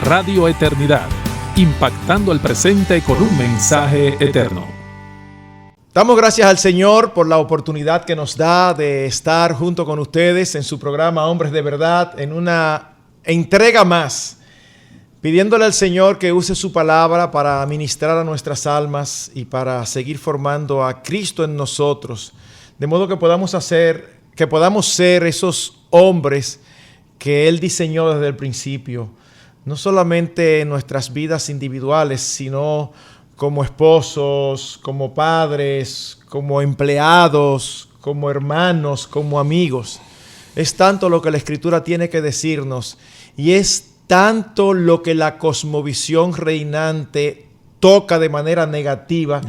Radio Eternidad, impactando el presente con un mensaje eterno. Damos gracias al Señor por la oportunidad que nos da de estar junto con ustedes en su programa Hombres de Verdad, en una entrega más, pidiéndole al Señor que use su palabra para ministrar a nuestras almas y para seguir formando a Cristo en nosotros, de modo que podamos ser esos hombres que Él diseñó desde el principio, no solamente en nuestras vidas individuales, sino como esposos, como padres, como empleados, como hermanos, como amigos. Es tanto lo que la Escritura tiene que decirnos y es tanto lo que la cosmovisión reinante toca de manera negativa,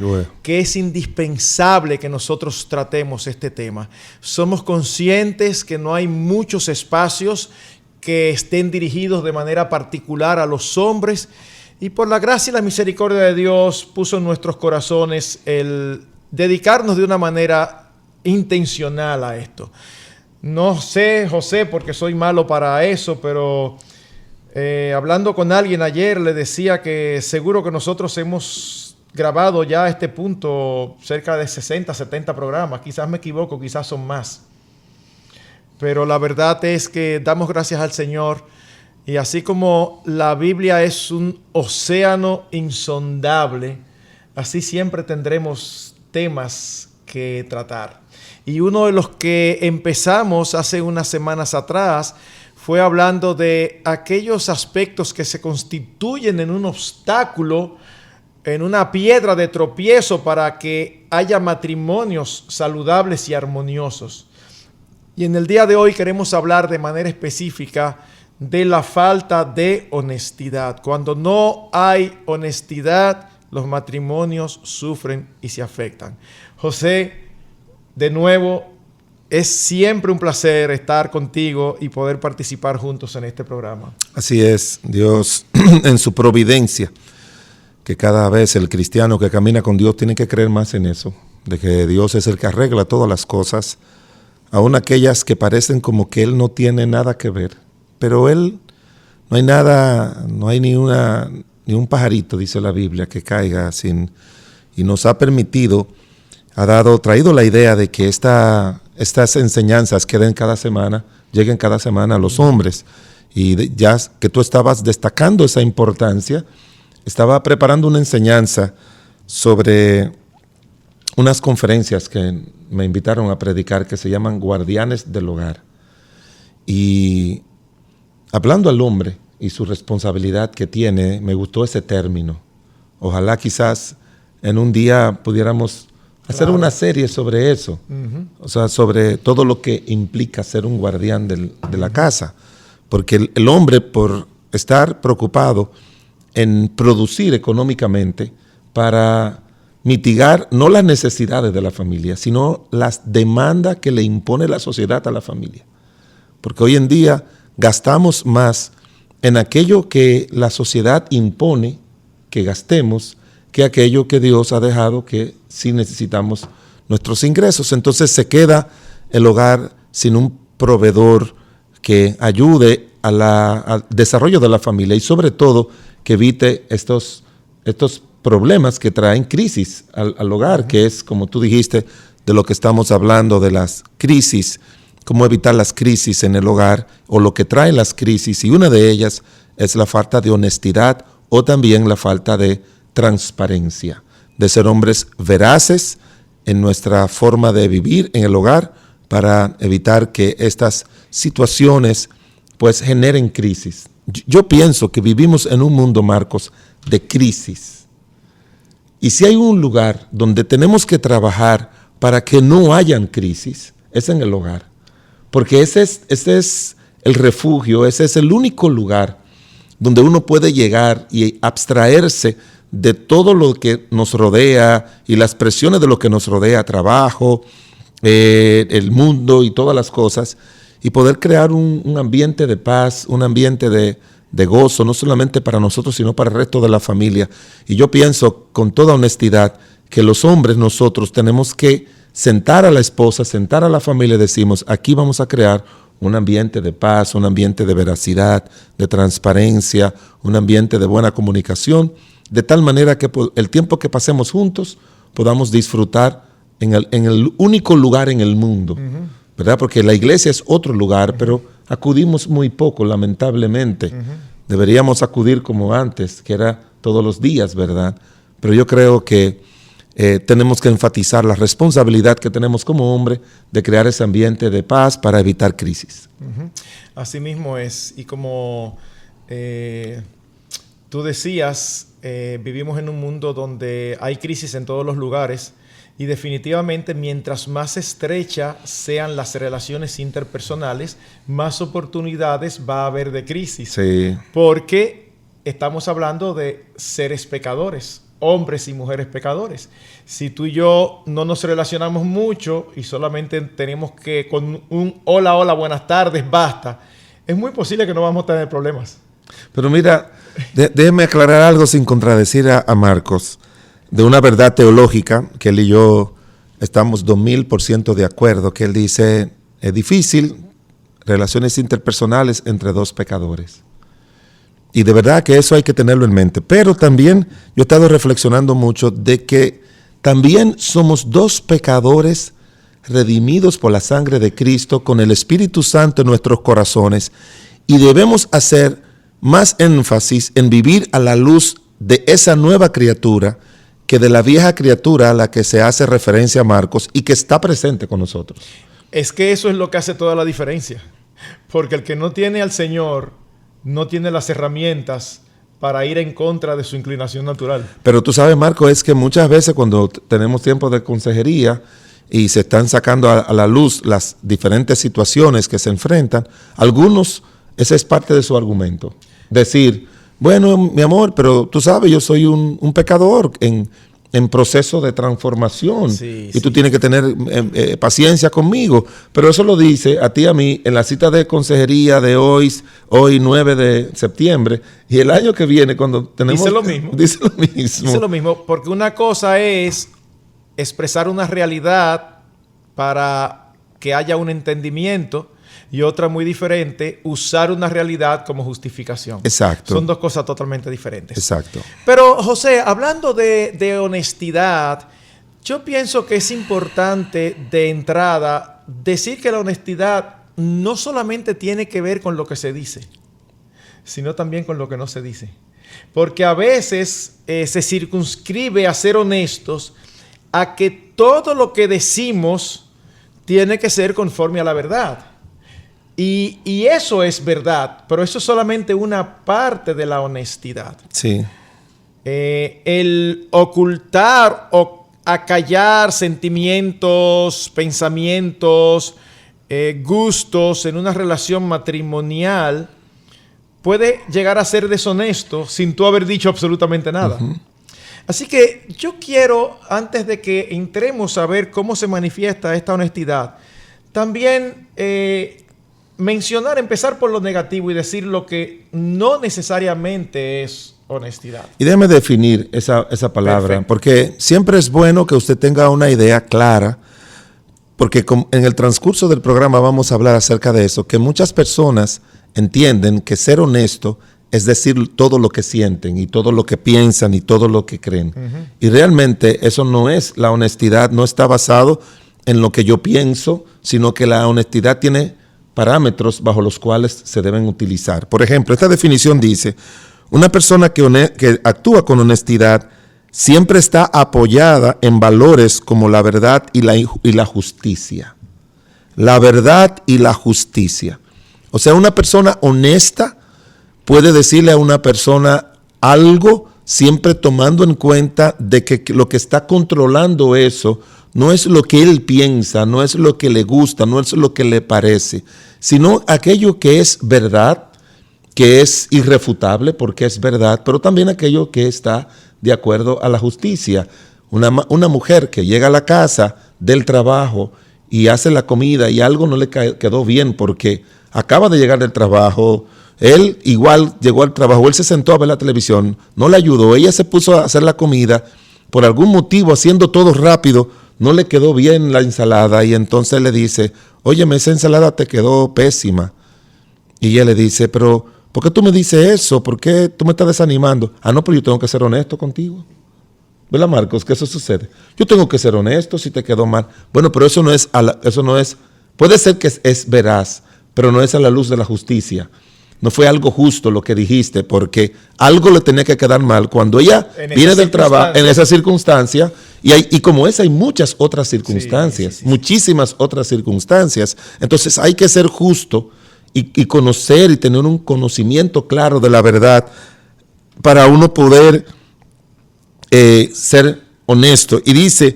que es indispensable que nosotros tratemos este tema. Somos conscientes que no hay muchos espacios que estén dirigidos de manera particular a los hombres, y por la gracia y la misericordia de Dios puso en nuestros corazones el dedicarnos de una manera intencional a esto. No sé, José, porque soy malo para eso, pero hablando con alguien ayer le decía que seguro que nosotros hemos grabado ya a este punto cerca de 60, 70 programas. Quizás me equivoco, quizás son más. Pero la verdad es que damos gracias al Señor. Y así como la Biblia es un océano insondable, así siempre tendremos temas que tratar. Y uno de los que empezamos hace unas semanas atrás fue hablando de aquellos aspectos que se constituyen en un obstáculo, en una piedra de tropiezo para que haya matrimonios saludables y armoniosos. Y en el día de hoy queremos hablar de manera específica de la falta de honestidad. Cuando no hay honestidad, los matrimonios sufren y se afectan. José, de nuevo, es siempre un placer estar contigo y poder participar juntos en este programa. Así es, Dios en su providencia, que cada vez el cristiano que camina con Dios tiene que creer más en eso, de que Dios es el que arregla todas las cosas, aun aquellas que parecen como que Él no tiene nada que ver. Pero Él, no hay nada, no hay ni un pajarito, dice la Biblia, que caiga sin, y nos ha permitido, traído la idea de que estas enseñanzas lleguen cada semana a los hombres. Y ya que tú estabas destacando esa importancia, estaba preparando una enseñanza sobre unas conferencias que me invitaron a predicar que se llaman Guardianes del Hogar. Y hablando al hombre y su responsabilidad que tiene, me gustó ese término. Ojalá quizás en un día pudiéramos hacer una serie sobre eso, o sea, sobre todo lo que implica ser un guardián de la casa. Porque el hombre, por estar preocupado en producir económicamente para mitigar no las necesidades de la familia, sino las demandas que le impone la sociedad a la familia. Porque hoy en día gastamos más en aquello que la sociedad impone que gastemos que aquello que Dios ha dejado que sí necesitamos nuestros ingresos. Entonces se queda el hogar sin un proveedor que ayude al desarrollo de la familia y sobre todo que evite estos problemas que traen crisis al hogar, que es, como tú dijiste, de lo que estamos hablando, de las crisis, cómo evitar las crisis en el hogar o lo que trae las crisis, y una de ellas es la falta de honestidad o también la falta de transparencia, de ser hombres veraces en nuestra forma de vivir en el hogar para evitar que estas situaciones pues generen crisis. Yo pienso que vivimos en un mundo, Marcos, de crisis. Y si hay un lugar donde tenemos que trabajar para que no hayan crisis, es en el hogar. Porque ese es el refugio, ese es el único lugar donde uno puede llegar y abstraerse de todo lo que nos rodea y las presiones de lo que nos rodea, trabajo, el mundo y todas las cosas, y poder crear un ambiente de paz, un ambiente de gozo, no solamente para nosotros, sino para el resto de la familia. Y yo pienso con toda honestidad que los hombres, nosotros tenemos que sentar a la esposa, sentar a la familia y decimos, aquí vamos a crear un ambiente de paz, un ambiente de veracidad, de transparencia, un ambiente de buena comunicación, de tal manera que el tiempo que pasemos juntos podamos disfrutar en el único lugar en el mundo, ¿verdad? Porque la iglesia es otro lugar, pero acudimos muy poco, lamentablemente. Deberíamos acudir como antes, que era todos los días, ¿verdad? Pero yo creo que tenemos que enfatizar la responsabilidad que tenemos como hombre de crear ese ambiente de paz para evitar crisis. Así mismo es. Y como tú decías, vivimos en un mundo donde hay crisis en todos los lugares y definitivamente mientras más estrechas sean las relaciones interpersonales, más oportunidades va a haber de crisis. Sí. Porque estamos hablando de seres pecadores, hombres y mujeres pecadores. Si tú y yo no nos relacionamos mucho y solamente tenemos que con un hola, hola, buenas tardes, basta, es muy posible que no vamos a tener problemas. Pero mira, déjeme aclarar algo sin contradecir a Marcos, de una verdad teológica que él y yo estamos 2000% de acuerdo, que él dice, es difícil relaciones interpersonales entre dos pecadores. Y de verdad que eso hay que tenerlo en mente. Pero también yo he estado reflexionando mucho de que también somos dos pecadores redimidos por la sangre de Cristo, con el Espíritu Santo en nuestros corazones, y debemos hacer más énfasis en vivir a la luz de esa nueva criatura que de la vieja criatura a la que se hace referencia a Marcos y que está presente con nosotros. Es que eso es lo que hace toda la diferencia. Porque el que no tiene al Señor no tiene las herramientas para ir en contra de su inclinación natural. Pero tú sabes, Marco, es que muchas veces cuando tenemos tiempo de consejería y se están sacando a la luz las diferentes situaciones que se enfrentan, algunos, ese es parte de su argumento. Decir, bueno, mi amor, pero tú sabes, yo soy un pecador en proceso de transformación, sí, y tú tienes que tener paciencia conmigo. Pero eso lo dice a ti y a mí en la cita de consejería de hoy 9 de septiembre, y el año que viene cuando tenemos... Dice lo mismo. Dice lo mismo. Dice lo mismo, porque una cosa es expresar una realidad para que haya un entendimiento, y otra muy diferente, usar una realidad como justificación. Exacto. Son dos cosas totalmente diferentes. Exacto. Pero, José, hablando de honestidad, yo pienso que es importante de entrada decir que la honestidad no solamente tiene que ver con lo que se dice, sino también con lo que no se dice. Porque a veces se circunscribe a ser honestos a que todo lo que decimos tiene que ser conforme a la verdad. Y eso es verdad, pero eso es solamente una parte de la honestidad. Sí. El ocultar o acallar sentimientos, pensamientos, gustos en una relación matrimonial puede llegar a ser deshonesto sin tú haber dicho absolutamente nada. Así que yo quiero, antes de que entremos a ver cómo se manifiesta esta honestidad, también empezar por lo negativo y decir lo que no necesariamente es honestidad. Y déjeme definir esa palabra. Perfecto. Porque siempre es bueno que usted tenga una idea clara, porque en el transcurso del programa vamos a hablar acerca de eso, que muchas personas entienden que ser honesto es decir todo lo que sienten y todo lo que piensan y todo lo que creen. Y realmente eso no es la honestidad, no está basado en lo que yo pienso, sino que la honestidad tiene parámetros bajo los cuales se deben utilizar. Por ejemplo, esta definición dice, una persona que actúa con honestidad siempre está apoyada en valores como la verdad y la justicia. La verdad y la justicia. O sea, una persona honesta puede decirle a una persona algo siempre tomando en cuenta de que lo que está controlando eso no es lo que él piensa, no es lo que le gusta, no es lo que le parece, sino aquello que es verdad, que es irrefutable porque es verdad, pero también aquello que está de acuerdo a la justicia. Una mujer que llega a la casa del trabajo y hace la comida y algo no le quedó bien porque acaba de llegar del trabajo, él igual llegó al trabajo, él se sentó a ver la televisión, no le ayudó, ella se puso a hacer la comida, por algún motivo haciendo todo rápido, no le quedó bien la ensalada y entonces le dice, óyeme, esa ensalada te quedó pésima. Y ella le dice, pero ¿por qué tú me dices eso? ¿Por qué tú me estás desanimando? Ah, no, pero yo tengo que ser honesto contigo. ¿Verdad, Marcos? Que eso sucede. Yo tengo que ser honesto si te quedó mal. Bueno, pero eso no es, puede ser que es veraz, pero no es a la luz de la justicia. No fue algo justo lo que dijiste, porque algo le tenía que quedar mal cuando ella viene del trabajo, en esa circunstancia, y como esa hay muchas otras circunstancias, sí. Muchísimas otras circunstancias. Entonces hay que ser justo y conocer y tener un conocimiento claro de la verdad para uno poder ser honesto. Y dice,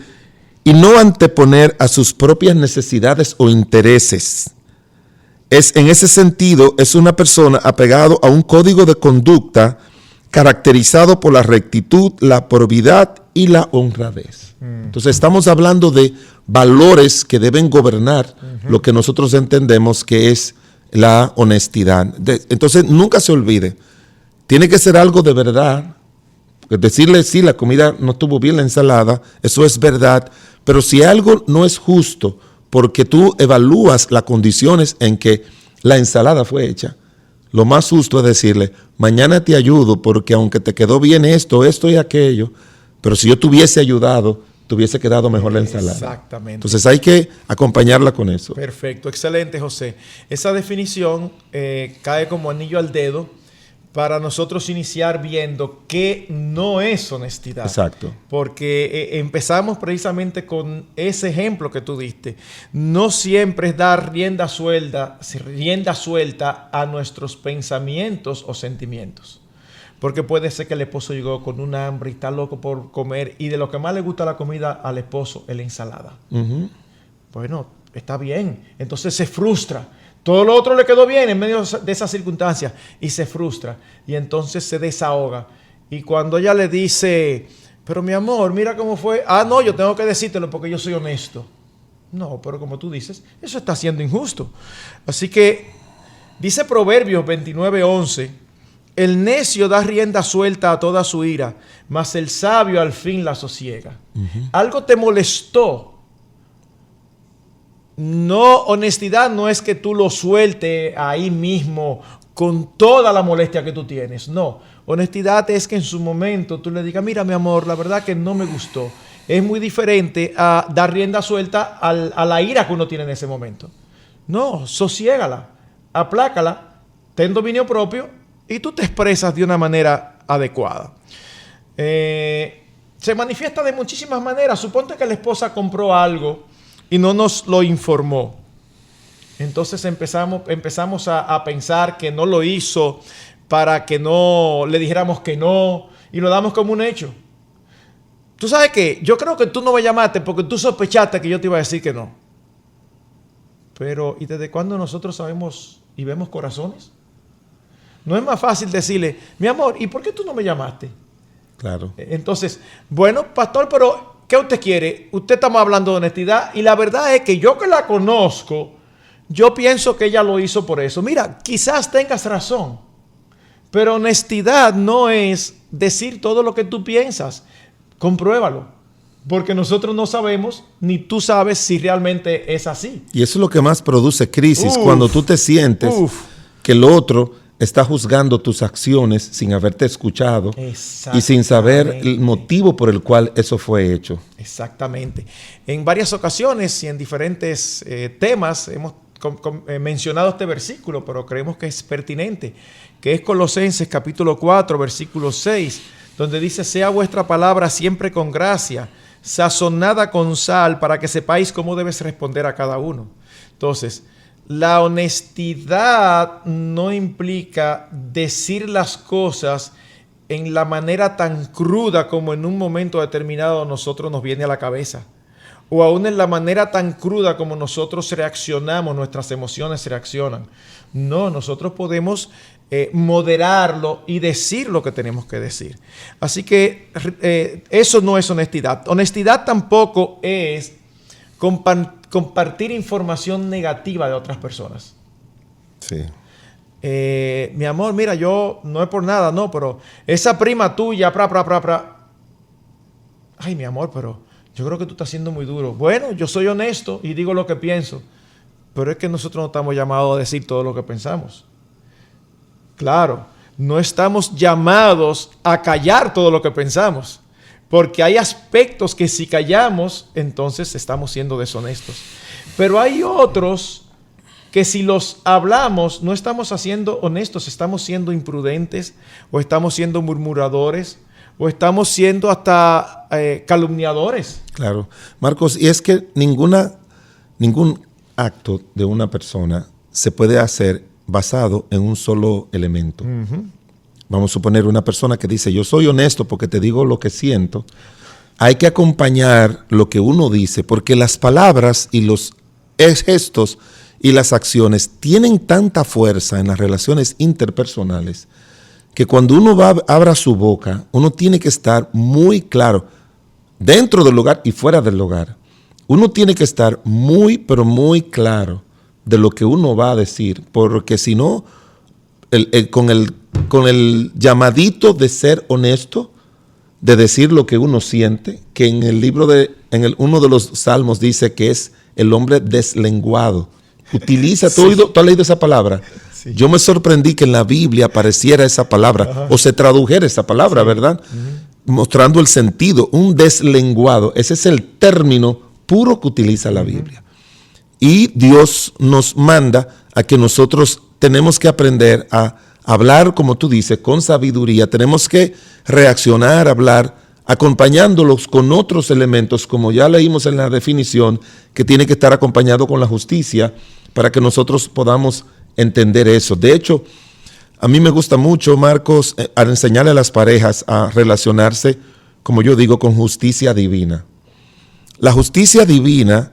y no anteponer a sus propias necesidades o intereses. En ese sentido, es una persona apegado a un código de conducta caracterizado por la rectitud, la probidad y la honradez. Entonces estamos hablando de valores que deben gobernar lo que nosotros entendemos que es la honestidad. Entonces nunca se olvide, tiene que ser algo de verdad. Decirle, sí, la comida no estuvo bien, la ensalada, eso es verdad, pero si algo no es justo, porque tú evalúas las condiciones en que la ensalada fue hecha, lo más justo es decirle, mañana te ayudo porque aunque te quedó bien esto y aquello, pero si yo te hubiese ayudado, te hubiese quedado mejor la ensalada. Exactamente. Entonces hay que acompañarla con eso. Perfecto, excelente, José. Esa definición cae como anillo al dedo para nosotros iniciar viendo qué no es honestidad. Exacto. Porque empezamos precisamente con ese ejemplo que tú diste. No siempre es dar rienda suelta a nuestros pensamientos o sentimientos. Porque puede ser que el esposo llegó con un hambre y está loco por comer y de lo que más le gusta la comida al esposo es la ensalada. Bueno, está bien. Entonces se frustra. Todo lo otro le quedó bien en medio de esas circunstancias y se frustra y entonces se desahoga. Y cuando ella le dice, pero mi amor, mira cómo fue. Ah, no, yo tengo que decírtelo porque yo soy honesto. No, pero como tú dices, eso está siendo injusto. Así que dice Proverbios 29:11, el necio da rienda suelta a toda su ira, mas el sabio al fin la sosiega. Algo te molestó. No, honestidad no es que tú lo sueltes ahí mismo con toda la molestia que tú tienes. No, honestidad es que en su momento tú le digas, mira mi amor, la verdad que no me gustó. Es muy diferente a dar rienda suelta a la ira que uno tiene en ese momento. No, sosiégala, aplácala, ten dominio propio y tú te expresas de una manera adecuada. Se manifiesta de muchísimas maneras. Suponte que la esposa compró algo y no nos lo informó. Entonces empezamos a pensar que no lo hizo para que no le dijéramos que no y lo damos como un hecho. Tú sabes que yo creo que tú no me llamaste porque tú sospechaste que yo te iba a decir que no. Pero ¿y desde cuándo nosotros sabemos y vemos corazones? No es más fácil decirle, mi amor, ¿y por qué tú no me llamaste? Claro. Entonces, bueno, pastor, pero ¿qué usted quiere? Usted estamos hablando de honestidad y la verdad es que yo que la conozco, yo pienso que ella lo hizo por eso. Mira, quizás tengas razón, pero honestidad no es decir todo lo que tú piensas. Compruébalo, porque nosotros no sabemos ni tú sabes si realmente es así. Y eso es lo que más produce crisis, cuando tú te sientes que el otro está juzgando tus acciones sin haberte escuchado y sin saber el motivo por el cual eso fue hecho. Exactamente. En varias ocasiones y en diferentes temas hemos mencionado este versículo, pero creemos que es pertinente, que es Colosenses capítulo 4, versículo 6, donde dice, sea vuestra palabra siempre con gracia, sazonada con sal, para que sepáis cómo debes responder a cada uno. Entonces, la honestidad no implica decir las cosas en la manera tan cruda como en un momento determinado a nosotros nos viene a la cabeza. O aún en la manera tan cruda como nosotros reaccionamos, nuestras emociones reaccionan. No, nosotros podemos moderarlo y decir lo que tenemos que decir. Así que eso no es honestidad. Honestidad tampoco es compartir información negativa de otras personas. Sí. Mi amor, mira, yo no es por nada, no, pero esa prima tuya, Ay, mi amor, pero yo creo que tú estás siendo muy duro. Bueno, yo soy honesto y digo lo que pienso, pero es que nosotros no estamos llamados a decir todo lo que pensamos. Claro, no estamos llamados a callar todo lo que pensamos, porque hay aspectos que si callamos, entonces estamos siendo deshonestos. Pero hay otros que si los hablamos, no estamos siendo honestos, estamos siendo imprudentes, o estamos siendo murmuradores, o estamos siendo hasta calumniadores. Claro. Marcos, y es que ningún acto de una persona se puede hacer basado en un solo elemento. Uh-huh. Vamos a suponer una persona que dice, yo soy honesto porque te digo lo que siento. Hay que acompañar lo que uno dice, porque las palabras y los gestos y las acciones tienen tanta fuerza en las relaciones interpersonales que cuando uno abra su boca, uno tiene que estar muy claro, dentro del hogar y fuera del hogar. Uno tiene que estar muy, pero muy claro de lo que uno va a decir, porque si no, con el llamadito de ser honesto, de decir lo que uno siente, que en el libro uno de los salmos dice que es el hombre deslenguado. Utiliza, ¿tú has leído esa palabra? Sí. Yo me sorprendí que en la Biblia apareciera esa palabra, ajá, o se tradujera esa palabra, sí, ¿verdad? Uh-huh. Mostrando el sentido, un deslenguado. Ese es el término puro que utiliza la Biblia. Y Dios nos manda a que nosotros tenemos que aprender a hablar, como tú dices, con sabiduría. Tenemos que reaccionar, hablar, acompañándolos con otros elementos, como ya leímos en la definición, que tiene que estar acompañado con la justicia para que nosotros podamos entender eso. De hecho, a mí me gusta mucho, Marcos, al enseñarle a las parejas a relacionarse, como yo digo, con justicia divina. La justicia divina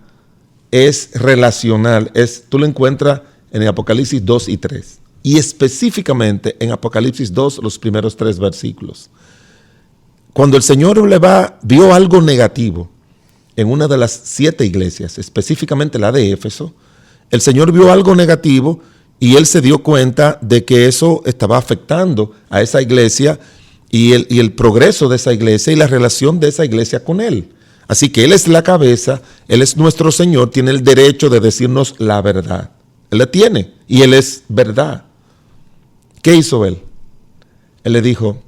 es relacional, tú lo encuentras en el Apocalipsis 2 y 3, y específicamente en Apocalipsis 2, los primeros 3 versículos. Cuando el Señor vio algo negativo en una de las 7 iglesias, específicamente la de Éfeso, el Señor vio algo negativo y Él se dio cuenta de que eso estaba afectando a esa iglesia y el progreso de esa iglesia y la relación de esa iglesia con Él. Así que Él es la cabeza, Él es nuestro Señor, tiene el derecho de decirnos la verdad. Él la tiene y Él es verdad. ¿Qué hizo Él? Él le dijo,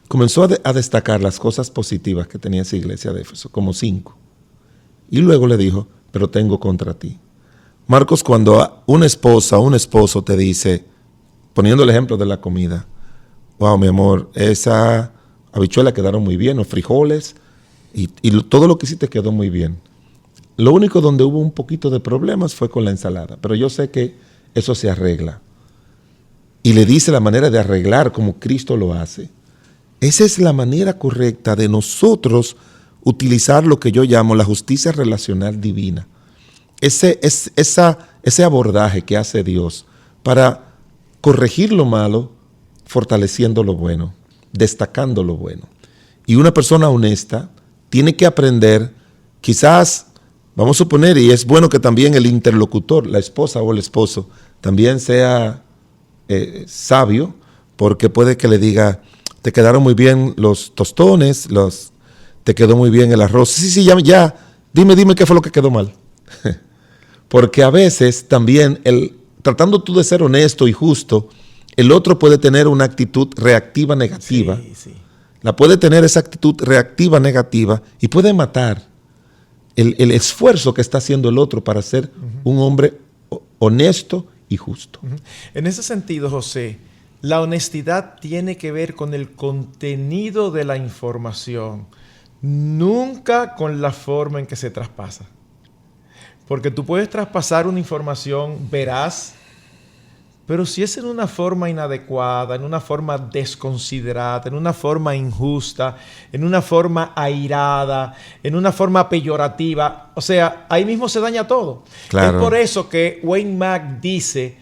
comenzó a destacar las cosas positivas que tenía esa iglesia de Éfeso, como 5. Y luego le dijo, pero tengo contra ti. Marcos, cuando una esposa o un esposo te dice, poniendo el ejemplo de la comida, wow, mi amor, esa habichuela quedaron muy bien, o frijoles, y todo lo que hiciste quedó muy bien. Lo único donde hubo un poquito de problemas fue con la ensalada, pero yo sé que eso se arregla. Y le dice la manera de arreglar como Cristo lo hace. Esa es la manera correcta de nosotros utilizar lo que yo llamo la justicia relacional divina. Ese abordaje que hace Dios para corregir lo malo, fortaleciendo lo bueno, destacando lo bueno. Y una persona honesta tiene que aprender, quizás, vamos a suponer, y es bueno que también el interlocutor, la esposa o el esposo, también sea sabio, porque puede que le diga, te quedaron muy bien los tostones, te quedó muy bien el arroz. Sí, ya, dime qué fue lo que quedó mal. Porque a veces también, tratando tú de ser honesto y justo, el otro puede tener una actitud reactiva negativa. Sí, sí. La puede tener esa actitud reactiva negativa y puede matar el esfuerzo que está haciendo el otro para ser un hombre honesto y justo. En ese sentido, José, la honestidad tiene que ver con el contenido de la información, nunca con la forma en que se traspasa. Porque tú puedes traspasar una información veraz, pero si es en una forma inadecuada, en una forma desconsiderada, en una forma injusta, en una forma airada, en una forma peyorativa, o sea, ahí mismo se daña todo. Claro. Es por eso que Wayne Mack dice,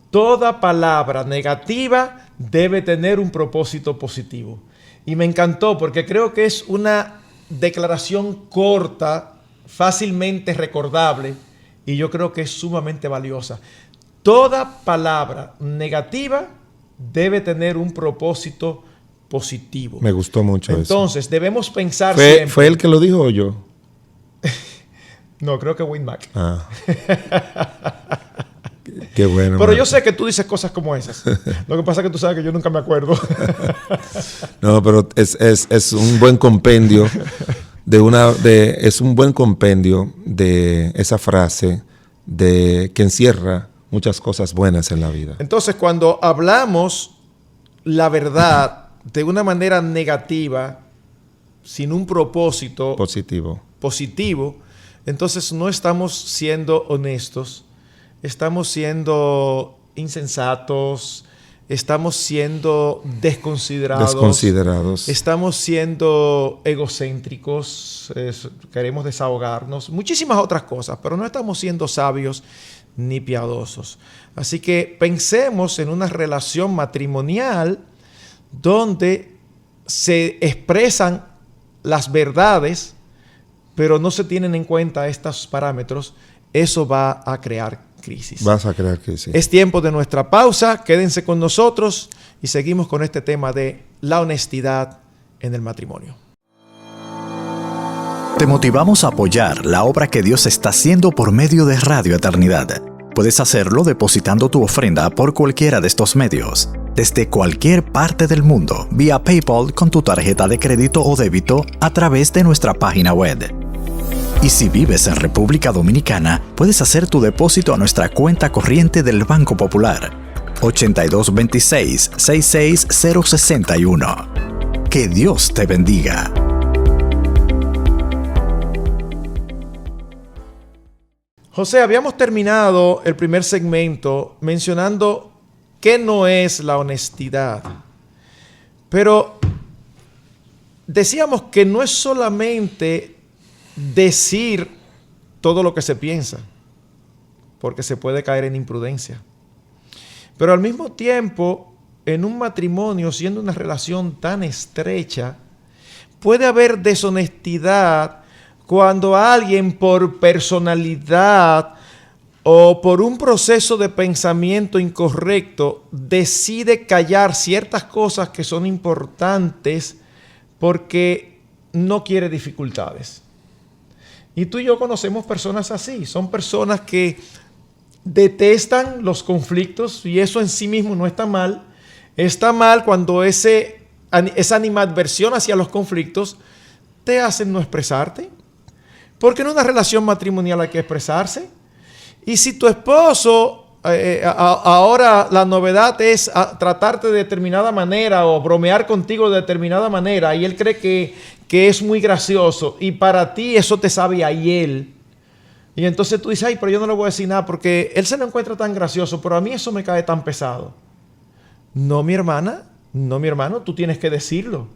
toda palabra negativa debe tener un propósito positivo. Y me encantó porque creo que es una declaración corta, fácilmente recordable, y yo creo que es sumamente valiosa. Toda palabra negativa debe tener un propósito positivo. Me gustó mucho eso. Entonces, debemos pensar siempre. ¿Fue él que lo dijo o yo? No, creo que Winmac. Ah. Qué bueno. Pero yo sé que tú dices cosas como esas. Lo que pasa es que tú sabes que yo nunca me acuerdo. No, pero es un buen compendio es un buen compendio de esa frase que encierra muchas cosas buenas en la vida. Entonces, cuando hablamos la verdad de una manera negativa, sin un propósito positivo, entonces no estamos siendo honestos, estamos siendo insensatos, estamos siendo desconsiderados, estamos siendo egocéntricos, queremos desahogarnos, muchísimas otras cosas, pero no estamos siendo sabios ni piadosos. Así que pensemos en una relación matrimonial donde se expresan las verdades, pero no se tienen en cuenta estos parámetros. Eso va a crear crisis. Vas a crear crisis. Es tiempo de nuestra pausa. Quédense con nosotros y seguimos con este tema de la honestidad en el matrimonio. Te motivamos a apoyar la obra que Dios está haciendo por medio de Radio Eternidad. Puedes hacerlo depositando tu ofrenda por cualquiera de estos medios, desde cualquier parte del mundo, vía PayPal con tu tarjeta de crédito o débito a través de nuestra página web. Y si vives en República Dominicana, puedes hacer tu depósito a nuestra cuenta corriente del Banco Popular, 8226-66061. Que Dios te bendiga. José, habíamos terminado el primer segmento mencionando qué no es la honestidad. Pero decíamos que no es solamente decir todo lo que se piensa, porque se puede caer en imprudencia. Pero al mismo tiempo, en un matrimonio, siendo una relación tan estrecha, puede haber deshonestidad cuando alguien por personalidad o por un proceso de pensamiento incorrecto decide callar ciertas cosas que son importantes porque no quiere dificultades. Y tú y yo conocemos personas así. Son personas que detestan los conflictos y eso en sí mismo no está mal. Está mal cuando esa animadversión hacia los conflictos te hacen no expresarte. Porque en una relación matrimonial hay que expresarse. Y si tu esposo, ahora la novedad es tratarte de determinada manera o bromear contigo de determinada manera y él cree que es muy gracioso y para ti eso te sabe a hiel. Y entonces tú dices, ay, pero yo no le voy a decir nada porque él se lo encuentra tan gracioso, pero a mí eso me cae tan pesado. No, mi hermana, no, mi hermano, tú tienes que decirlo.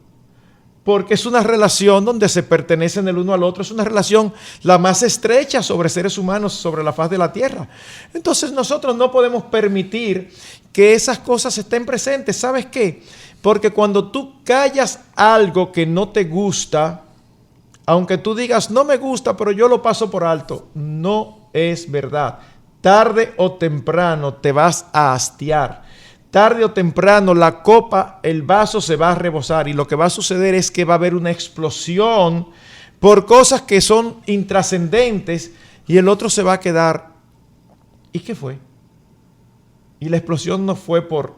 Porque es una relación donde se pertenecen el uno al otro. Es una relación la más estrecha sobre seres humanos sobre la faz de la tierra. Entonces nosotros no podemos permitir que esas cosas estén presentes. ¿Sabes qué? Porque cuando tú callas algo que no te gusta, aunque tú digas, no me gusta, pero yo lo paso por alto, no es verdad. Tarde o temprano te vas a hastiar. Tarde o temprano la copa, el vaso se va a rebosar y lo que va a suceder es que va a haber una explosión por cosas que son intrascendentes y el otro se va a quedar. ¿Y qué fue? Y la explosión no fue por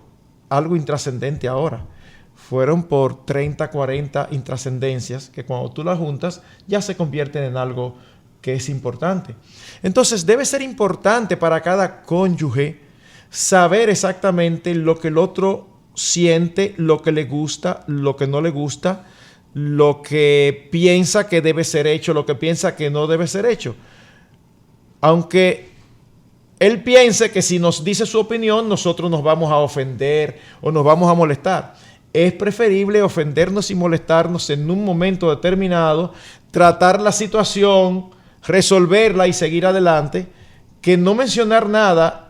algo intrascendente ahora. Fueron por 30, 40 intrascendencias que cuando tú las juntas ya se convierten en algo que es importante. Entonces debe ser importante para cada cónyuge saber exactamente lo que el otro siente, lo que le gusta, lo que no le gusta, lo que piensa que debe ser hecho, lo que piensa que no debe ser hecho. Aunque él piense que si nos dice su opinión, nosotros nos vamos a ofender o nos vamos a molestar. Es preferible ofendernos y molestarnos en un momento determinado, tratar la situación, resolverla y seguir adelante, que no mencionar nada.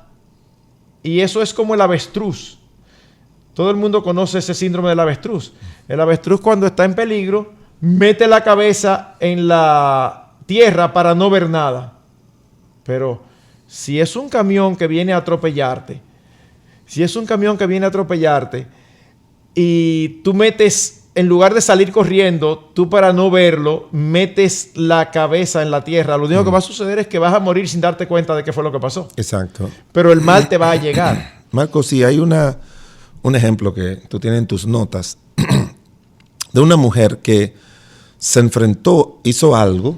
Y eso es como el avestruz. Todo el mundo conoce ese síndrome del avestruz. El avestruz cuando está en peligro mete la cabeza en la tierra para no ver nada. Pero si es un camión que viene a atropellarte, y tú metes en lugar de salir corriendo, tú para no verlo, metes la cabeza en la tierra. Lo único que va a suceder es que vas a morir sin darte cuenta de qué fue lo que pasó. Exacto. Pero el mal te va a llegar. Marcos, sí, hay un ejemplo que tú tienes en tus notas de una mujer que se enfrentó, hizo algo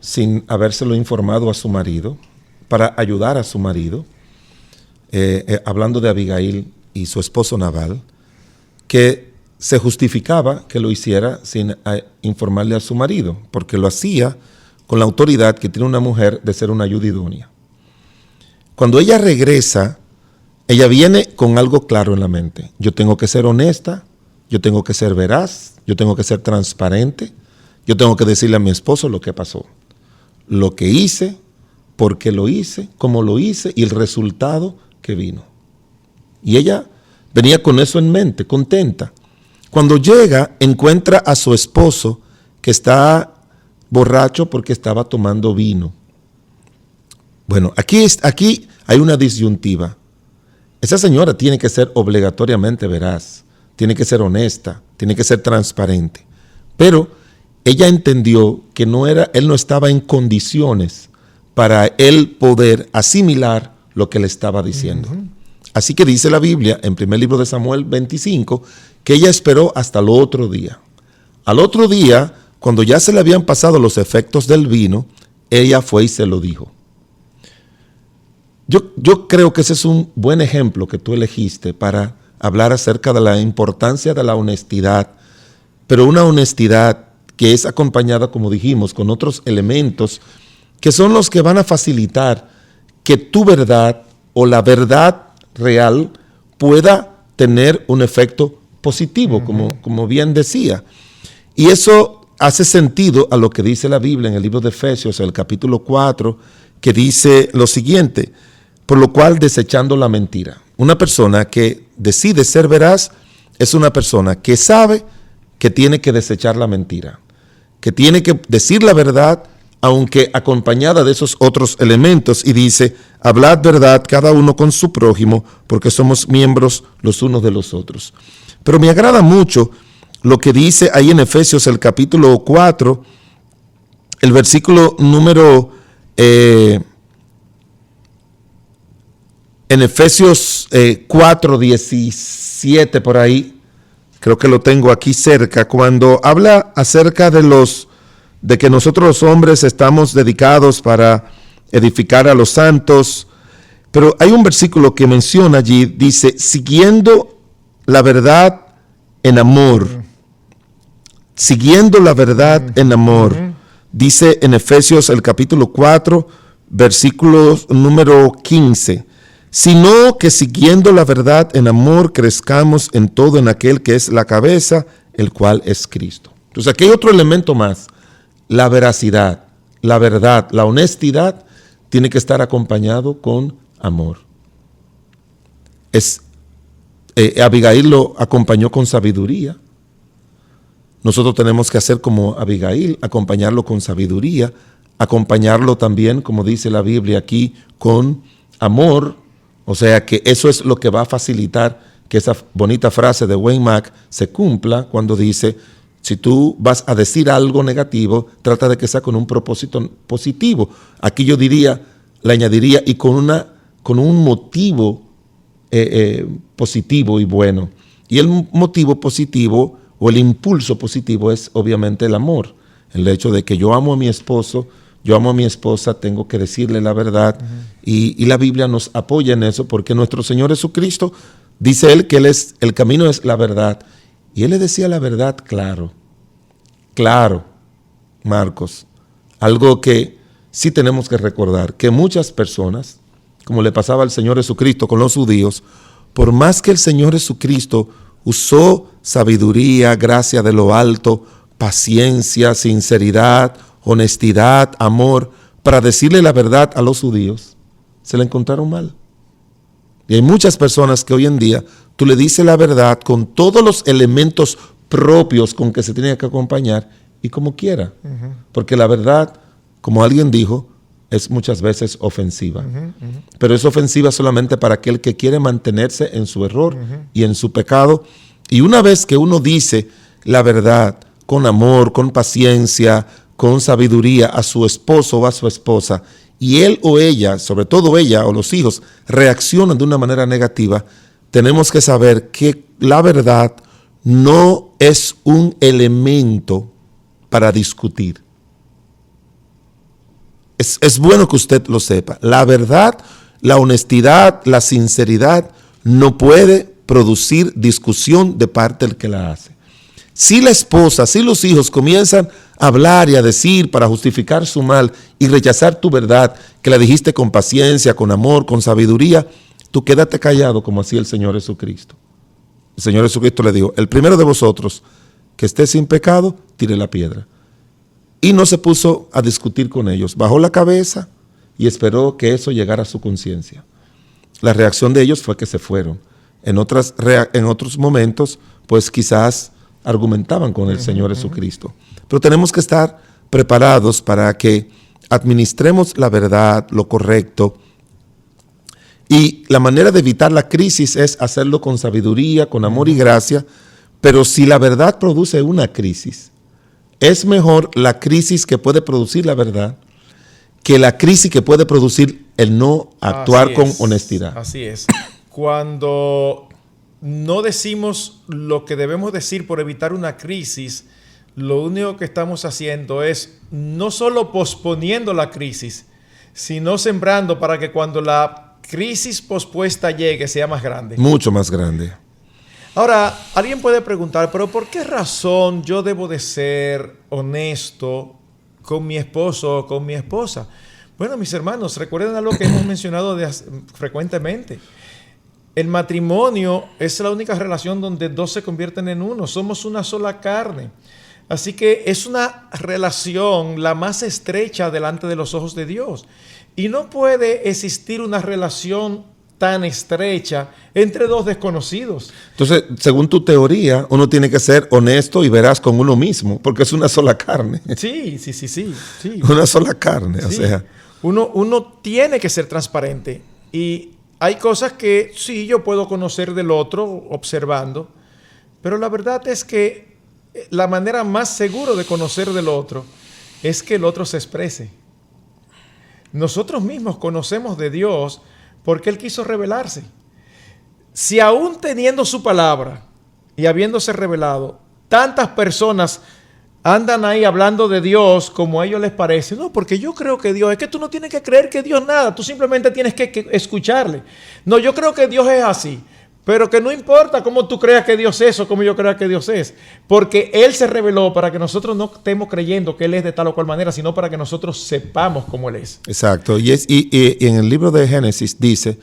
sin habérselo informado a su marido, para ayudar a su marido, hablando de Abigail y su esposo Nabal, que se justificaba que lo hiciera sin informarle a su marido, porque lo hacía con la autoridad que tiene una mujer de ser una ayuda idónea. Cuando ella regresa, ella viene con algo claro en la mente. Yo tengo que ser honesta, yo tengo que ser veraz, yo tengo que ser transparente, yo tengo que decirle a mi esposo lo que pasó, lo que hice, por qué lo hice, cómo lo hice y el resultado que vino. Y ella venía con eso en mente, contenta. Cuando llega, encuentra a su esposo que está borracho porque estaba tomando vino. Bueno, aquí hay una disyuntiva. Esa señora tiene que ser obligatoriamente veraz, tiene que ser honesta, tiene que ser transparente. Pero ella entendió que él no estaba en condiciones para él poder asimilar lo que le estaba diciendo. Así que dice la Biblia, en primer libro de Samuel 25, que ella esperó hasta el otro día. Al otro día, cuando ya se le habían pasado los efectos del vino, ella fue y se lo dijo. Yo creo que ese es un buen ejemplo que tú elegiste para hablar acerca de la importancia de la honestidad, pero una honestidad que es acompañada, como dijimos, con otros elementos que son los que van a facilitar que tu verdad o la verdad real pueda tener un efecto positivo, como bien decía. Y eso hace sentido a lo que dice la Biblia en el libro de Efesios, el capítulo 4, que dice lo siguiente: por lo cual, desechando la mentira. Una persona que decide ser veraz es una persona que sabe que tiene que desechar la mentira, que tiene que decir la verdad, aunque acompañada de esos otros elementos, y dice: hablad verdad cada uno con su prójimo, porque somos miembros los unos de los otros. Pero me agrada mucho lo que dice ahí en Efesios, el capítulo 4, el versículo número... en Efesios 4, 17 por ahí, creo que lo tengo aquí cerca, cuando habla acerca de que nosotros los hombres estamos dedicados para edificar a los santos, pero hay un versículo que menciona allí, dice: siguiendo la verdad en amor. Siguiendo la verdad en amor. Dice en Efesios el capítulo 4, versículo número 15. Sino que siguiendo la verdad en amor crezcamos en todo en aquel que es la cabeza, el cual es Cristo. Entonces aquí hay otro elemento más. La veracidad, la verdad, la honestidad tiene que estar acompañado con amor. Abigail lo acompañó con sabiduría. Nosotros tenemos que hacer como Abigail, acompañarlo con sabiduría, acompañarlo también, como dice la Biblia aquí, con amor. O sea que eso es lo que va a facilitar que esa bonita frase de Wayne Mack se cumpla cuando dice: si tú vas a decir algo negativo, trata de que sea con un propósito positivo. Aquí yo le añadiría, y con un motivo positivo y bueno. Y el motivo positivo o el impulso positivo es obviamente el amor. El hecho de que yo amo a mi esposo, yo amo a mi esposa, tengo que decirle la verdad. Y la Biblia nos apoya en eso, porque nuestro Señor Jesucristo, dice Él que el camino es la verdad. Y Él le decía la verdad claro, Marcos. Algo que sí tenemos que recordar, que muchas personas, como le pasaba al Señor Jesucristo con los judíos, por más que el Señor Jesucristo usó sabiduría, gracia de lo alto, paciencia, sinceridad, honestidad, amor, para decirle la verdad a los judíos, se la encontraron mal. Y hay muchas personas que hoy en día tú le dices la verdad con todos los elementos propios con que se tiene que acompañar y como quiera. Porque la verdad, como alguien dijo, es muchas veces ofensiva. Pero es ofensiva solamente para aquel que quiere mantenerse en su error y en su pecado. Y una vez que uno dice la verdad con amor, con paciencia, con sabiduría a su esposo o a su esposa, y él o ella, sobre todo ella o los hijos, reaccionan de una manera negativa, tenemos que saber que la verdad no es un elemento para discutir. Es bueno que usted lo sepa. La verdad, la honestidad, la sinceridad no puede producir discusión de parte del que la hace. Si la esposa, si los hijos comienzan a hablar y a decir para justificar su mal y rechazar tu verdad, que la dijiste con paciencia, con amor, con sabiduría, tú quédate callado como hacía el Señor Jesucristo. El Señor Jesucristo le dijo, el primero de vosotros que esté sin pecado, tire la piedra. Y no se puso a discutir con ellos. Bajó la cabeza y esperó que eso llegara a su conciencia. La reacción de ellos fue que se fueron. En otros momentos, pues quizás argumentaban con el Señor Jesucristo. Pero tenemos que estar preparados para que administremos la verdad, lo correcto. Y la manera de evitar la crisis es hacerlo con sabiduría, con amor y gracia. Pero si la verdad produce una crisis, es mejor la crisis que puede producir la verdad que la crisis que puede producir el no actuar con honestidad. Así es. Cuando no decimos lo que debemos decir por evitar una crisis, lo único que estamos haciendo es no solo posponiendo la crisis, sino sembrando para que cuando la crisis pospuesta llegue sea más grande. Mucho más grande. Ahora, alguien puede preguntar, pero ¿por qué razón yo debo de ser honesto con mi esposo o con mi esposa? Bueno, mis hermanos, recuerden algo que hemos mencionado frecuentemente. El matrimonio es la única relación donde dos se convierten en uno. Somos una sola carne. Así que es una relación la más estrecha delante de los ojos de Dios. Y no puede existir una relación tan estrecha entre dos desconocidos. Entonces, según tu teoría, uno tiene que ser honesto y veraz con uno mismo, porque es una sola carne. Sí. Una sola carne, sí. O sea. Uno tiene que ser transparente. Y hay cosas que sí yo puedo conocer del otro observando, pero la verdad es que la manera más segura de conocer del otro es que el otro se exprese. Nosotros mismos conocemos de Dios porque Él quiso revelarse. Si aún teniendo su palabra y habiéndose revelado, tantas personas andan ahí hablando de Dios como a ellos les parece. No, porque yo creo que Dios, es que tú no tienes que creer que Dios nada, tú simplemente tienes que escucharle. No, yo creo que Dios es así, pero que no importa cómo tú creas que Dios es o cómo yo crea que Dios es, porque Él se reveló para que nosotros no estemos creyendo que Él es de tal o cual manera, sino para que nosotros sepamos cómo Él es. Exacto, y en el libro de Génesis dice,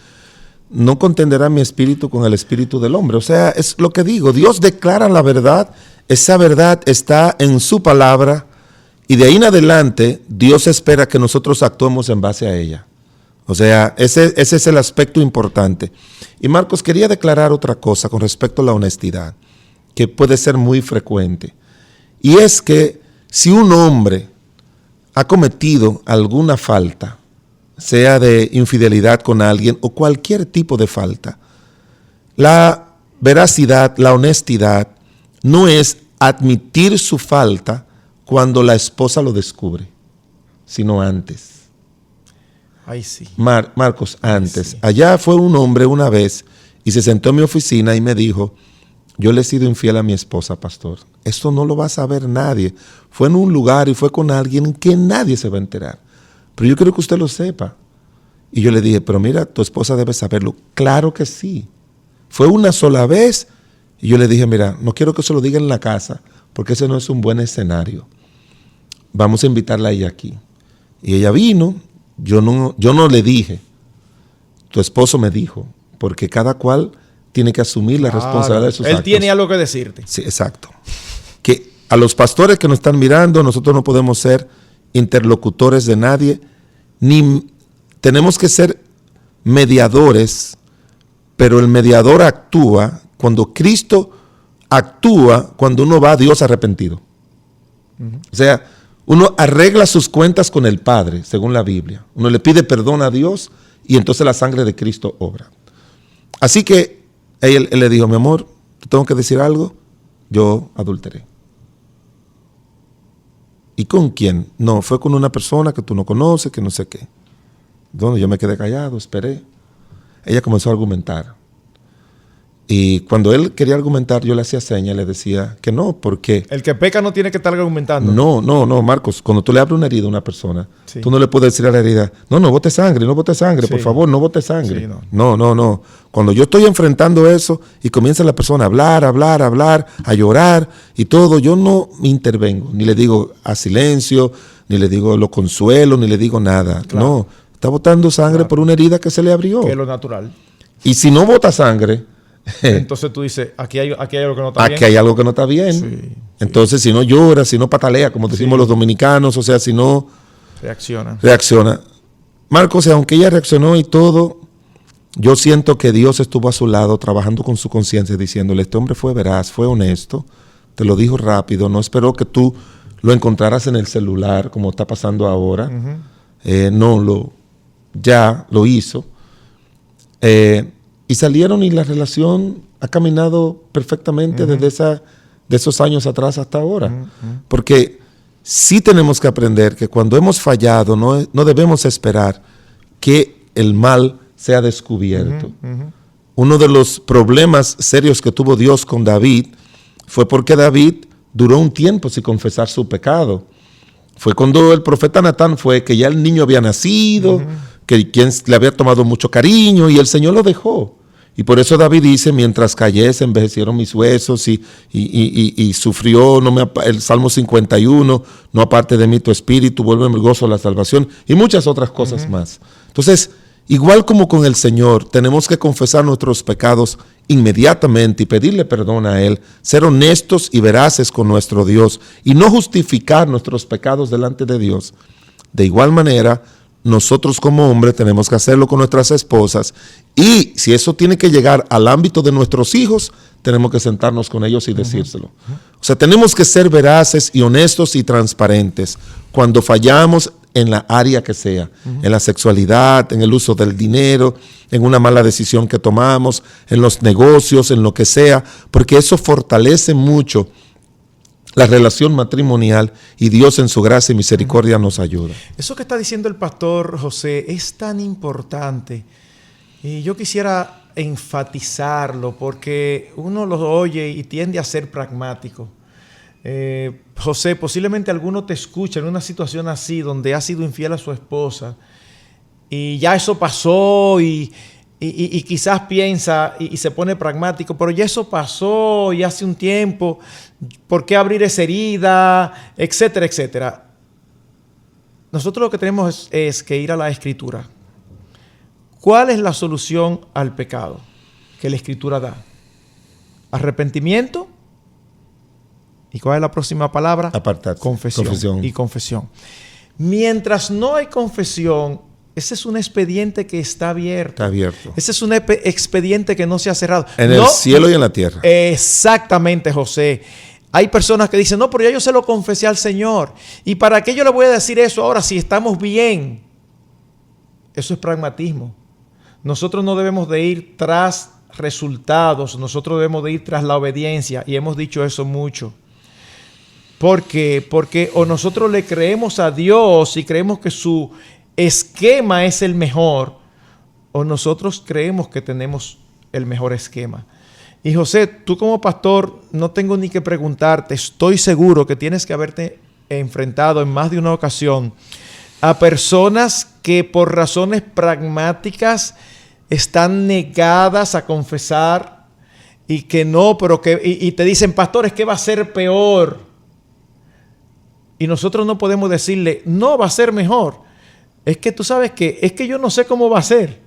no contenderá mi espíritu con el espíritu del hombre. O sea, es lo que digo, Dios declara la verdad, esa verdad está en su palabra y de ahí en adelante Dios espera que nosotros actuemos en base a ella. O sea, ese es el aspecto importante. Y Marcos, quería declarar otra cosa con respecto a la honestidad, que puede ser muy frecuente. Y es que si un hombre ha cometido alguna falta, sea de infidelidad con alguien o cualquier tipo de falta, la veracidad, la honestidad, no es admitir su falta cuando la esposa lo descubre, sino antes. Ay, sí. Marcos, antes. Sí. Allá fue un hombre una vez y se sentó en mi oficina y me dijo, yo le he sido infiel a mi esposa, pastor. Esto no lo va a saber nadie. Fue en un lugar y fue con alguien que nadie se va a enterar. Pero yo quiero que usted lo sepa. Y yo le dije, pero mira, tu esposa debe saberlo. Claro que sí. Fue una sola vez. Y yo le dije, mira, no quiero que se lo diga en la casa, porque ese no es un buen escenario. Vamos a invitarla a ella aquí. Y ella vino. Yo no le dije, tu esposo me dijo, porque cada cual tiene que asumir la responsabilidad de sus actos. Él tiene algo que decirte. Sí, exacto. Que a los pastores que nos están mirando, nosotros no podemos ser interlocutores de nadie, ni tenemos que ser mediadores, pero el mediador actúa cuando Cristo actúa, cuando uno va a Dios arrepentido. O sea, uno arregla sus cuentas con el Padre, según la Biblia. Uno le pide perdón a Dios y entonces la sangre de Cristo obra. Así que él le dijo, mi amor, te tengo que decir algo. yo adulteré. ¿Y con quién? No, fue con una persona que tú no conoces, que no sé qué. Bueno, yo me quedé callado, esperé. Ella comenzó a argumentar. Y cuando él quería argumentar, yo le hacía señas, le decía que no, porque... El que peca no tiene que estar argumentando. No, Marcos, cuando tú le abres una herida a una persona, Sí. tú no le puedes decir a la herida, no bote sangre, Sí. por favor, no bote sangre. Sí, No. Cuando yo estoy enfrentando eso y comienza la persona a hablar, a llorar y todo, yo no intervengo, ni le digo a silencio, ni le digo lo consuelo, ni le digo nada. Claro. No, está botando sangre por una herida que se le abrió. Que es lo natural. Y si no bota sangre... Entonces tú dices, aquí hay algo que no está bien. Aquí hay algo que no está bien. Sí. Entonces, si no llora, si no patalea, como decimos los dominicanos, o sea, si no reacciona. Marcos, aunque ella reaccionó y todo, yo siento que Dios estuvo a su lado trabajando con su conciencia, diciéndole, este hombre fue veraz, fue honesto, te lo dijo rápido, no esperó que tú lo encontraras en el celular, como está pasando ahora. Ya lo hizo. Y salieron y la relación ha caminado perfectamente desde esos años atrás hasta ahora. Porque sí tenemos que aprender que cuando hemos fallado no debemos esperar que el mal sea descubierto. Uno de los problemas serios que tuvo Dios con David fue porque David duró un tiempo sin confesar su pecado. Fue cuando el profeta Natán fue que ya el niño había nacido, que quien le había tomado mucho cariño y el Señor lo dejó. Y por eso David dice, mientras callé se envejecieron mis huesos y sufrió, el Salmo 51, no aparte de mí tu espíritu, vuélveme el gozo a la salvación y muchas otras cosas más. Entonces, igual como con el Señor, tenemos que confesar nuestros pecados inmediatamente y pedirle perdón a Él, ser honestos y veraces con nuestro Dios y no justificar nuestros pecados delante de Dios. De igual manera, nosotros como hombres tenemos que hacerlo con nuestras esposas y si eso tiene que llegar al ámbito de nuestros hijos, tenemos que sentarnos con ellos y decírselo. O sea, tenemos que ser veraces y honestos y transparentes cuando fallamos en la área que sea, en la sexualidad, en el uso del dinero, en una mala decisión que tomamos, en los negocios, en lo que sea, porque eso fortalece mucho la relación matrimonial y Dios en su gracia y misericordia nos ayuda. Eso que está diciendo el pastor José es tan importante y yo quisiera enfatizarlo porque uno lo oye y tiende a ser pragmático. José, posiblemente alguno te escucha en una situación así donde ha sido infiel a su esposa y ya eso pasó y quizás piensa y se pone pragmático, pero ya eso pasó y hace un tiempo, ¿por qué abrir esa herida? Etcétera, etcétera. Nosotros lo que tenemos es que ir a la Escritura. ¿Cuál es la solución al pecado que la Escritura da? Arrepentimiento. ¿Y cuál es la próxima palabra? Apartarse. Confesión. Y confesión. Mientras no hay confesión, ese es un expediente que está abierto. Está abierto. Ese es un expediente que no se ha cerrado. En el cielo y en la tierra. Exactamente, José. Hay personas que dicen, no, pero ya yo se lo confesé al Señor. ¿Y para qué yo le voy a decir eso ahora si estamos bien? Eso es pragmatismo. Nosotros no debemos de ir tras resultados. Nosotros debemos de ir tras la obediencia. Y hemos dicho eso mucho. ¿Por qué? Porque o nosotros le creemos a Dios y creemos que su esquema es el mejor, o nosotros creemos que tenemos el mejor esquema. Y José, tú como pastor, no tengo ni que preguntarte, estoy seguro que tienes que haberte enfrentado en más de una ocasión a personas que por razones pragmáticas están negadas a confesar y que no, pero que y te dicen, pastor, es que va a ser peor. Y nosotros no podemos decirle, no, va a ser mejor. Es que tú sabes que, es que yo no sé cómo va a ser.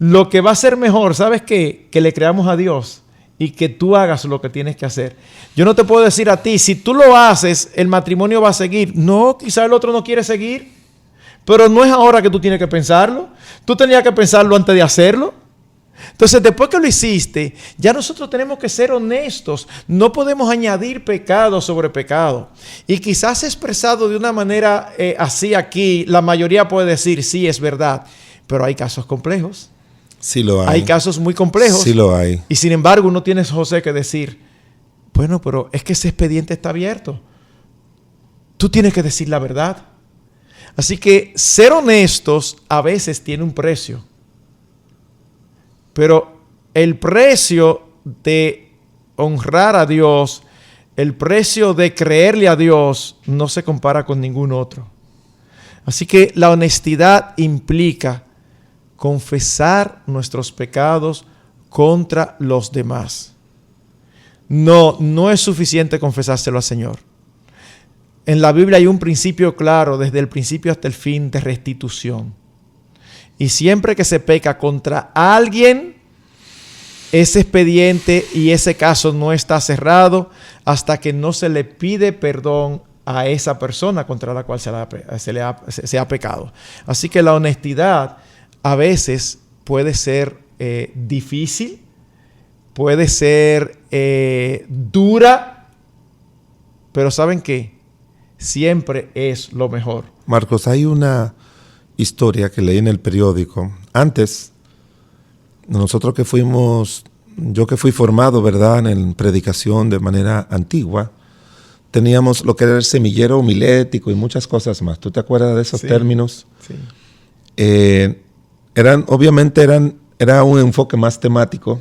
Lo que va a ser mejor, ¿sabes qué? Que le creamos a Dios y que tú hagas lo que tienes que hacer. Yo no te puedo decir a ti, si tú lo haces, el matrimonio va a seguir. No, quizás el otro no quiere seguir. Pero no es ahora que tú tienes que pensarlo. Tú tenías que pensarlo antes de hacerlo. Entonces, después que lo hiciste, ya nosotros tenemos que ser honestos. No podemos añadir pecado sobre pecado. Y quizás expresado de una manera así aquí, la mayoría puede decir, sí, es verdad. Pero hay casos complejos. Sí lo hay. Hay casos muy complejos. Sí lo hay. Y sin embargo, uno tiene, José, que decir, Bueno, pero es que ese expediente está abierto. Tú tienes que decir la verdad. Así que ser honestos a veces tiene un precio. Pero el precio de honrar a Dios, el precio de creerle a Dios, no se compara con ningún otro. Así que la honestidad implica confesar nuestros pecados contra los demás. No es suficiente confesárselo al Señor. En la Biblia hay un principio claro, desde el principio hasta el fin, de restitución. Y siempre que se peca contra alguien, ese expediente y ese caso no está cerrado hasta que no se le pide perdón a esa persona contra la cual se ha pecado. Así que la honestidad a veces puede ser difícil, puede ser dura, pero ¿saben qué? Siempre es lo mejor. Marcos, hay una historia que leí en el periódico. Antes, nosotros yo que fui formado, ¿verdad?, en predicación de manera antigua, teníamos lo que era el semillero homilético y muchas cosas más. ¿Tú te acuerdas de esos términos? Sí. Era un enfoque más temático.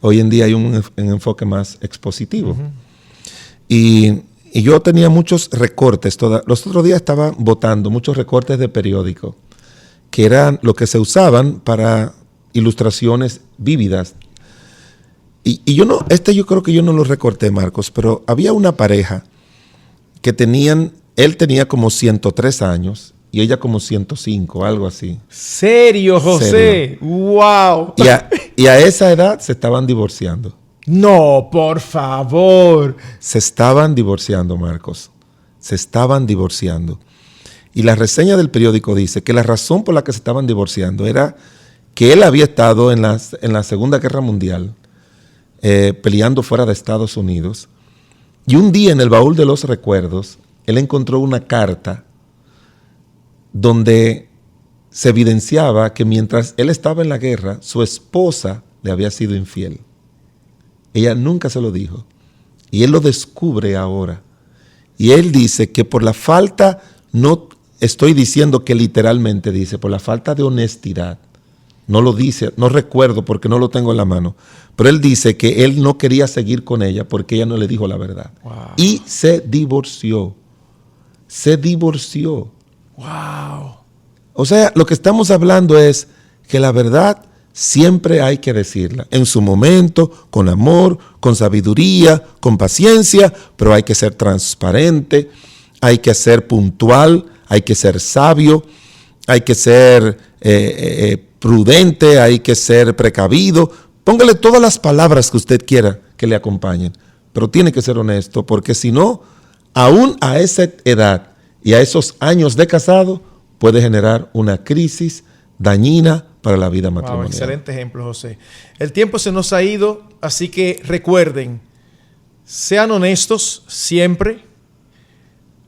Hoy en día hay un enfoque más expositivo. Uh-huh. Y yo tenía muchos recortes. Los otros días estaba botando muchos recortes de periódico, que eran lo que se usaban para ilustraciones vívidas. Y yo creo que yo no lo recorté, Marcos, pero había una pareja que él tenía como 103 años y ella como 105, algo así. ¿Serio, José? ¿Serio? ¡Wow! Y a esa edad se estaban divorciando. No, por favor. Se estaban divorciando, Marcos. Se estaban divorciando. Y la reseña del periódico dice que la razón por la que se estaban divorciando era que él había estado en la Segunda Guerra Mundial peleando fuera de Estados Unidos. Y un día en el baúl de los recuerdos, él encontró una carta donde se evidenciaba que mientras él estaba en la guerra, su esposa le había sido infiel. Ella nunca se lo dijo. Y él lo descubre ahora. Y él dice que por la falta, no estoy diciendo que literalmente dice, por la falta de honestidad, no lo dice, no recuerdo porque no lo tengo en la mano, pero él dice que él no quería seguir con ella porque ella no le dijo la verdad. Wow. Y se divorció. Se divorció. Wow. O sea, lo que estamos hablando es que la verdad siempre hay que decirla, en su momento, con amor, con sabiduría, con paciencia, pero hay que ser transparente, hay que ser puntual, hay que ser sabio, hay que ser prudente, hay que ser precavido. Póngale todas las palabras que usted quiera que le acompañen, pero tiene que ser honesto, porque si no, aún a esa edad y a esos años de casado, puede generar una crisis dañina para la vida matrimonial. Wow, excelente ejemplo, José. El tiempo se nos ha ido, así que recuerden, sean honestos siempre,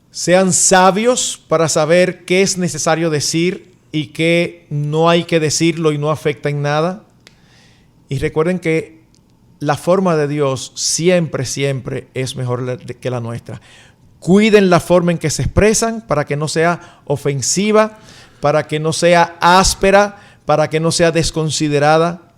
sean sabios para saber qué es necesario decir y qué no hay que decirlo y no afecta en nada. Y recuerden que la forma de Dios siempre, siempre es mejor que la nuestra. Cuiden la forma en que se expresan para que no sea ofensiva, para que no sea áspera, para que no sea desconsiderada.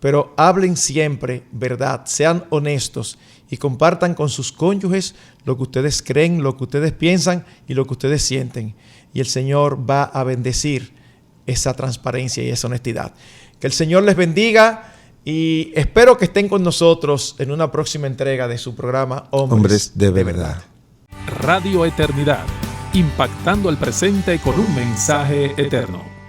Pero hablen siempre verdad, sean honestos y compartan con sus cónyuges lo que ustedes creen, lo que ustedes piensan y lo que ustedes sienten. Y el Señor va a bendecir esa transparencia y esa honestidad. Que el Señor les bendiga y espero que estén con nosotros en una próxima entrega de su programa Hombres de Verdad. Radio Eternidad, impactando el presente con un mensaje eterno.